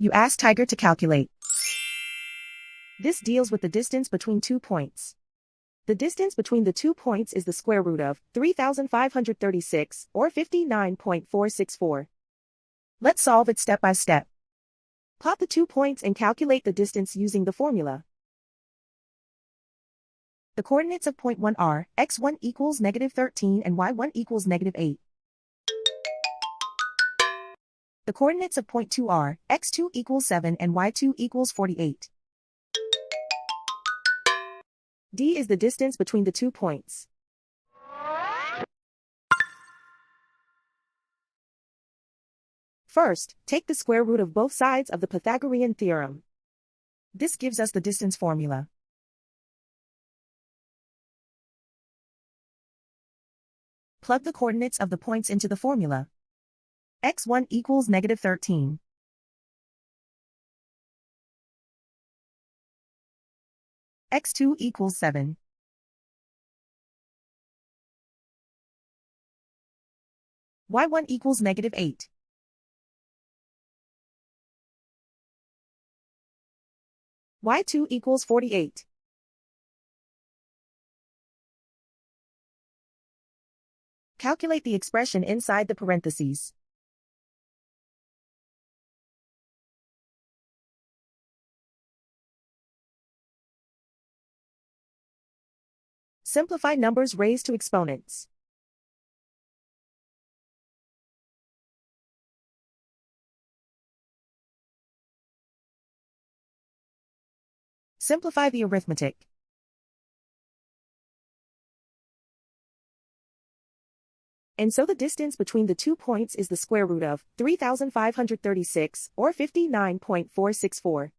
You ask Tiger to calculate. This deals with the distance between 2 points. The distance between the 2 points is the square root of 3,536, or 59.464. Let's solve it step by step. Plot the 2 points and calculate the distance using the formula. The coordinates of point 1 are x1 equals -13 and y1 equals -8. The coordinates of point 2 are x2 equals 7 and y2 equals 48. D is the distance between the 2 points. First, take the square root of both sides of the Pythagorean theorem. This gives us the distance formula. Plug the coordinates of the points into the formula. x1 equals -13. x2 equals 7. y1 equals -8. y2 equals 48. Calculate the expression inside the parentheses. Simplify numbers raised to exponents. Simplify the arithmetic. And so the distance between the 2 points is the square root of 3,536, or 59.464.